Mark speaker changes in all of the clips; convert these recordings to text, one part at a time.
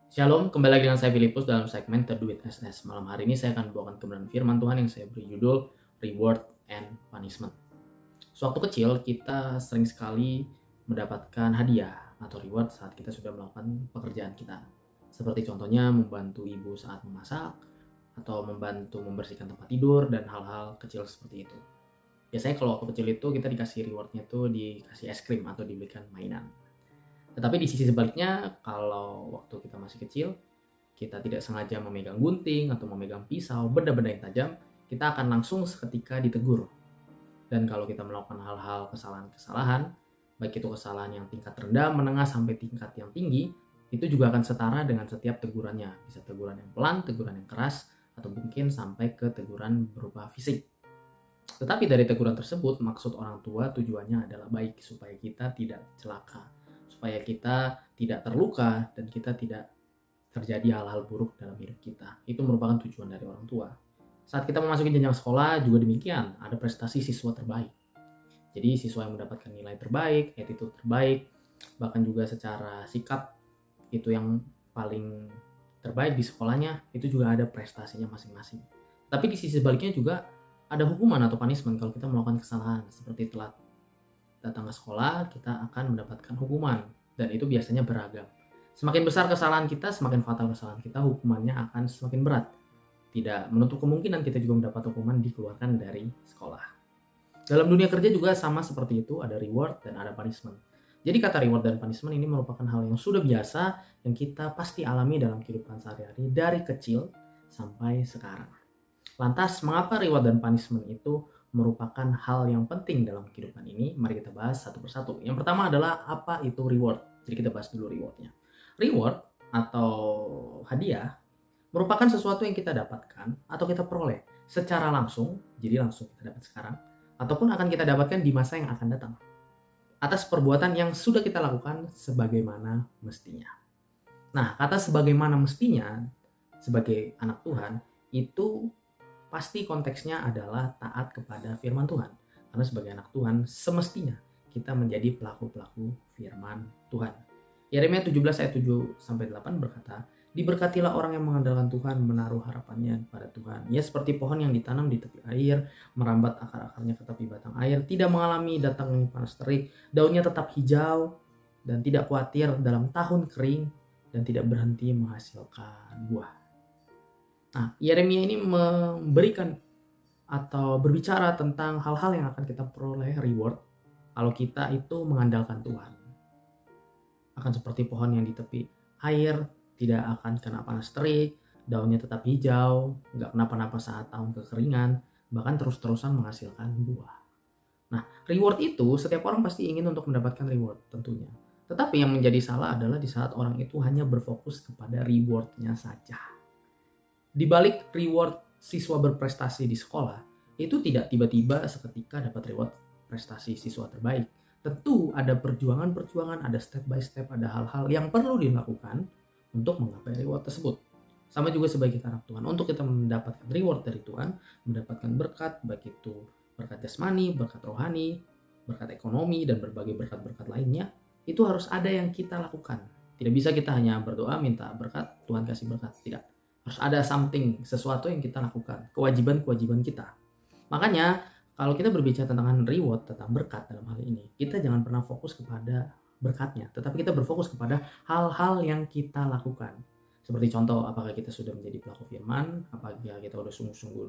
Speaker 1: Shalom, kembali lagi dengan saya Filipus dalam segmen Teduh with SS. Malam hari ini saya akan membawakan kebenaran firman Tuhan yang saya beri judul Reward and Punishment. Sewaktu kecil kita sering sekali mendapatkan hadiah atau reward saat kita sudah melakukan pekerjaan kita. Seperti contohnya membantu ibu saat memasak atau membantu membersihkan tempat tidur dan hal-hal kecil seperti itu. Biasanya kalau waktu kecil itu kita dikasih rewardnya tuh dikasih es krim atau diberikan mainan. Tetapi di sisi sebaliknya, kalau waktu kita masih kecil, kita tidak sengaja memegang gunting atau memegang pisau, benda-benda yang tajam, kita akan langsung seketika ditegur. Dan kalau kita melakukan hal-hal kesalahan-kesalahan, baik itu kesalahan yang tingkat rendah, menengah, sampai tingkat yang tinggi, itu juga akan setara dengan setiap tegurannya. Bisa teguran yang pelan, teguran yang keras, atau mungkin sampai ke teguran berupa fisik. Tetapi dari teguran tersebut, maksud orang tua tujuannya adalah baik, supaya kita tidak celaka, supaya kita tidak terluka, dan kita tidak terjadi hal-hal buruk dalam hidup kita. Itu merupakan tujuan dari orang tua. Saat kita memasuki jenjang sekolah juga demikian, ada prestasi siswa terbaik. Jadi siswa yang mendapatkan nilai terbaik, attitude terbaik, bahkan juga secara sikap itu yang paling terbaik di sekolahnya, itu juga ada prestasinya masing-masing. Tapi di sisi sebaliknya juga ada hukuman atau punishment kalau kita melakukan kesalahan, seperti telat datang ke sekolah, kita akan mendapatkan hukuman, dan itu biasanya beragam. Semakin besar kesalahan kita, semakin fatal kesalahan kita, hukumannya akan semakin berat. Tidak menutup kemungkinan kita juga mendapat hukuman dikeluarkan dari sekolah. Dalam dunia kerja juga sama seperti itu, ada reward dan ada punishment. Jadi kata reward dan punishment ini merupakan hal yang sudah biasa yang kita pasti alami dalam kehidupan sehari-hari dari kecil sampai sekarang. Lantas, mengapa reward dan punishment itu merupakan hal yang penting dalam kehidupan ini? Mari kita bahas satu persatu. Yang pertama adalah apa itu reward. Jadi kita bahas dulu rewardnya. Reward atau hadiah merupakan sesuatu yang kita dapatkan atau kita peroleh secara langsung, jadi langsung kita dapat sekarang, ataupun akan kita dapatkan di masa yang akan datang atas perbuatan yang sudah kita lakukan sebagaimana mestinya. Nah, kata sebagaimana mestinya sebagai anak Tuhan itu pasti konteksnya adalah taat kepada firman Tuhan. Karena sebagai anak Tuhan, semestinya kita menjadi pelaku-pelaku firman Tuhan. Yeremia 17 ayat 7-8 berkata, "Diberkatilah orang yang mengandalkan Tuhan, menaruh harapannya pada Tuhan. Ia seperti pohon yang ditanam di tepi air, merambat akar-akarnya ke tepi batang air, tidak mengalami datangnya panas terik, daunnya tetap hijau, dan tidak khawatir dalam tahun kering, dan tidak berhenti menghasilkan buah." Nah, Yeremia ini memberikan atau berbicara tentang hal-hal yang akan kita peroleh reward kalau kita itu mengandalkan Tuhan. Akan seperti pohon yang di tepi air, tidak akan kena panas terik, daunnya tetap hijau, nggak kenapa-napa saat tahun kekeringan, bahkan terus-terusan menghasilkan buah. Nah, reward itu setiap orang pasti ingin untuk mendapatkan reward tentunya. Tetapi yang menjadi salah adalah di saat orang itu hanya berfokus kepada rewardnya saja. Di balik reward siswa berprestasi di sekolah, itu tidak tiba-tiba seketika dapat reward prestasi siswa terbaik. Tentu ada perjuangan-perjuangan, ada step by step, ada hal-hal yang perlu dilakukan untuk menggapai reward tersebut. Sama juga sebagai kita anak Tuhan, untuk kita mendapatkan reward dari Tuhan, mendapatkan berkat, baik itu berkat jasmani, berkat rohani, berkat ekonomi, dan berbagai berkat-berkat lainnya, itu harus ada yang kita lakukan. Tidak bisa kita hanya berdoa, minta berkat, Tuhan kasih berkat. Tidak. Harus ada something, sesuatu yang kita lakukan, kewajiban-kewajiban kita. Makanya kalau kita berbicara tentang reward, tentang berkat dalam hal ini, kita jangan pernah fokus kepada berkatnya, tetapi kita berfokus kepada hal-hal yang kita lakukan. Seperti contoh, apakah kita sudah menjadi pelaku firman, apakah kita sudah sungguh-sungguh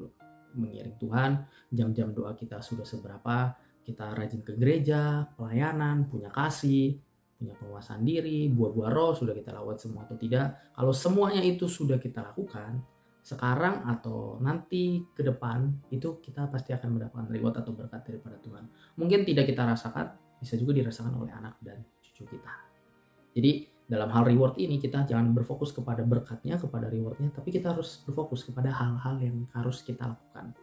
Speaker 1: mengiring Tuhan, jam-jam doa kita sudah seberapa, kita rajin ke gereja, pelayanan, punya kasih, punya penguasaan diri, buah-buah roh sudah kita lewat semua atau tidak. Kalau semuanya itu sudah kita lakukan sekarang atau nanti ke depan, itu kita pasti akan mendapatkan reward atau berkat daripada Tuhan. Mungkin tidak kita rasakan, bisa juga dirasakan oleh anak dan cucu kita. Jadi dalam hal reward ini kita jangan berfokus kepada berkatnya, kepada rewardnya, tapi kita harus berfokus kepada hal-hal yang harus kita lakukan.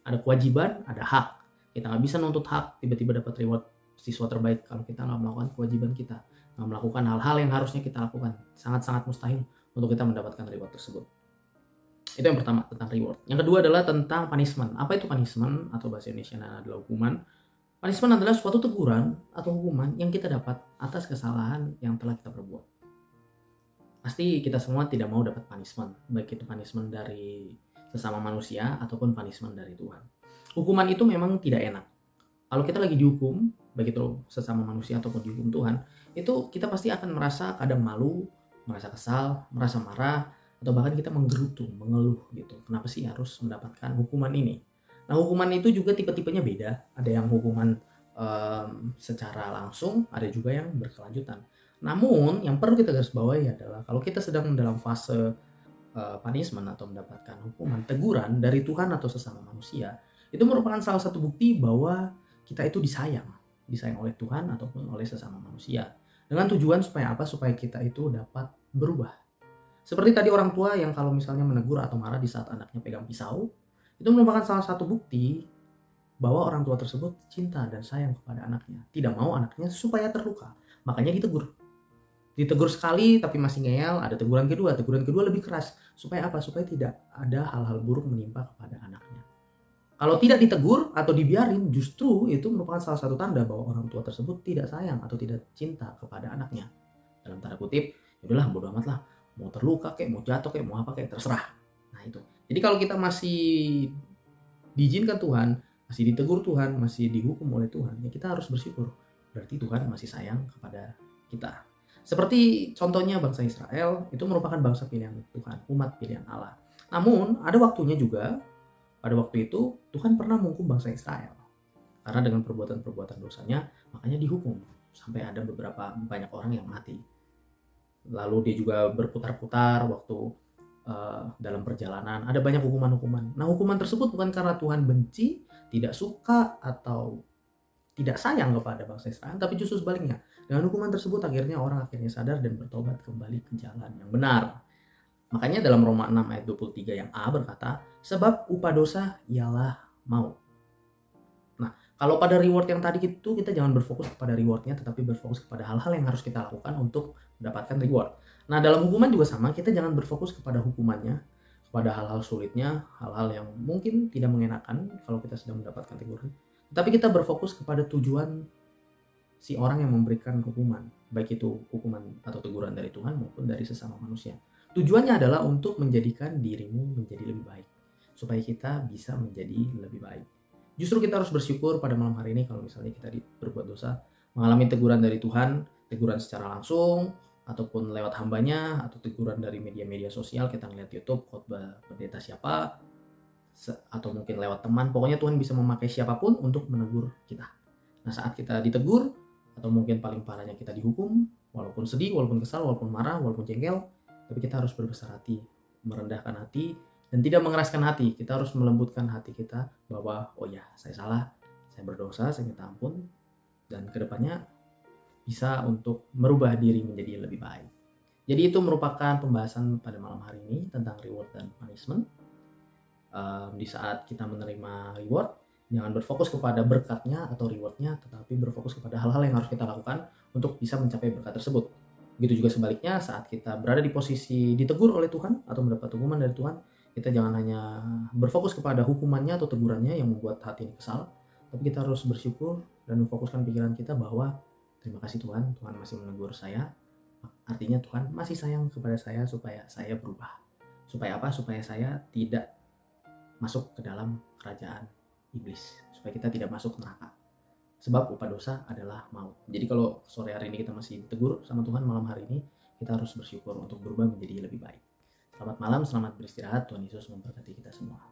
Speaker 1: Ada kewajiban, ada hak. Kita nggak bisa nuntut hak tiba-tiba dapat reward siswa terbaik kalau kita nggak melakukan kewajiban kita, nggak melakukan hal-hal yang harusnya kita lakukan. Sangat-sangat mustahil untuk kita mendapatkan reward tersebut. Itu yang pertama, tentang reward. Yang kedua adalah tentang punishment. Apa itu punishment atau bahasa Indonesia adalah hukuman? Punishment adalah suatu teguran atau hukuman yang kita dapat atas kesalahan yang telah kita perbuat. pasti kita semua tidak mau dapat punishment, baik itu punishment dari sesama manusia ataupun punishment dari Tuhan. Hukuman itu memang tidak enak. Kalau kita lagi dihukum, baik itu sesama manusia ataupun dihukum Tuhan, itu kita pasti akan merasa kadang malu, merasa kesal, merasa marah, atau bahkan kita menggerutu, mengeluh gitu. Kenapa sih harus mendapatkan hukuman ini? Nah, hukuman itu juga tipe-tipenya beda. Ada yang hukuman secara langsung, ada juga yang berkelanjutan. Namun, yang perlu kita garis bawahi adalah kalau kita sedang dalam fase punishment atau mendapatkan hukuman, teguran dari Tuhan atau sesama manusia, itu merupakan salah satu bukti bahwa kita itu disayang oleh Tuhan ataupun oleh sesama manusia. Dengan tujuan supaya apa? Supaya kita itu dapat berubah. Seperti tadi orang tua yang kalau misalnya menegur atau marah di saat anaknya pegang pisau, itu merupakan salah satu bukti bahwa orang tua tersebut cinta dan sayang kepada anaknya. Tidak mau anaknya supaya terluka. Makanya ditegur. Ditegur sekali tapi masih ngeyel, ada teguran kedua lebih keras. Supaya apa? Supaya tidak ada hal-hal buruk menimpa kepada anaknya. Kalau tidak ditegur atau dibiarin, justru itu merupakan salah satu tanda bahwa orang tua tersebut tidak sayang atau tidak cinta kepada anaknya. Dalam tanda kutip, yaudahlah bodo amat lah, mau terluka kayak, mau jatuh kayak, mau apa kayak, terserah. Nah itu. Jadi kalau kita masih diizinkan Tuhan, masih ditegur Tuhan, masih dihukum oleh Tuhan, ya kita harus bersyukur. Berarti Tuhan masih sayang kepada kita. Seperti contohnya bangsa Israel, itu merupakan bangsa pilihan Tuhan, umat pilihan Allah. Namun, ada waktunya juga, pada waktu itu Tuhan pernah menghukum bangsa Israel. Karena dengan perbuatan-perbuatan dosanya, makanya dihukum. Sampai ada banyak orang yang mati. Lalu dia juga berputar-putar waktu dalam perjalanan. Ada banyak hukuman-hukuman. Nah, hukuman tersebut bukan karena Tuhan benci, tidak suka, atau tidak sayang kepada bangsa Israel, tapi justru sebaliknya. Dengan hukuman tersebut akhirnya orang sadar dan bertobat kembali ke jalan yang benar. Makanya dalam Roma 6 ayat 23 yang A berkata, sebab upah dosa ialah maut. Nah, kalau pada reward yang tadi itu kita jangan berfokus kepada rewardnya, tetapi berfokus kepada hal-hal yang harus kita lakukan untuk mendapatkan reward. Nah, dalam hukuman juga sama, kita jangan berfokus kepada hukumannya, kepada hal-hal sulitnya, hal-hal yang mungkin tidak mengenakan kalau kita sedang mendapatkan teguran. Tapi kita berfokus kepada tujuan si orang yang memberikan hukuman, baik itu hukuman atau teguran dari Tuhan maupun dari sesama manusia. Tujuannya adalah untuk menjadikan dirimu menjadi lebih baik, supaya kita bisa menjadi lebih baik. Justru kita harus bersyukur pada malam hari ini kalau misalnya kita berbuat dosa, mengalami teguran dari Tuhan, teguran secara langsung, ataupun lewat hambanya, atau teguran dari media-media sosial, kita ngeliat YouTube, khotbah pendeta siapa, atau mungkin lewat teman. Pokoknya Tuhan bisa memakai siapapun untuk menegur kita. Nah, saat kita ditegur, atau mungkin paling parahnya kita dihukum, walaupun sedih, walaupun kesal, walaupun marah, walaupun jengkel, tapi kita harus berbesar hati, merendahkan hati, dan tidak mengeraskan hati. Kita harus melembutkan hati kita bahwa, oh ya, saya salah, saya berdosa, saya minta ampun, dan kedepannya bisa untuk merubah diri menjadi lebih baik. Jadi itu merupakan pembahasan pada malam hari ini tentang reward dan punishment. Di saat kita menerima reward, jangan berfokus kepada berkatnya atau rewardnya, tetapi berfokus kepada hal-hal yang harus kita lakukan untuk bisa mencapai berkat tersebut. Begitu juga sebaliknya, saat kita berada di posisi ditegur oleh Tuhan atau mendapat hukuman dari Tuhan, kita jangan hanya berfokus kepada hukumannya atau tegurannya yang membuat hati ini kesal, tapi kita harus bersyukur dan memfokuskan pikiran kita bahwa terima kasih Tuhan, Tuhan masih menegur saya. Artinya Tuhan masih sayang kepada saya supaya saya berubah. Supaya apa? Supaya saya tidak masuk ke dalam kerajaan iblis, supaya kita tidak masuk neraka. Sebab upah dosa adalah maut. Jadi kalau sore hari ini kita masih ditegur sama Tuhan, malam hari ini kita harus bersyukur untuk berubah menjadi lebih baik. Selamat malam, selamat beristirahat. Tuhan Yesus memberkati kita semua.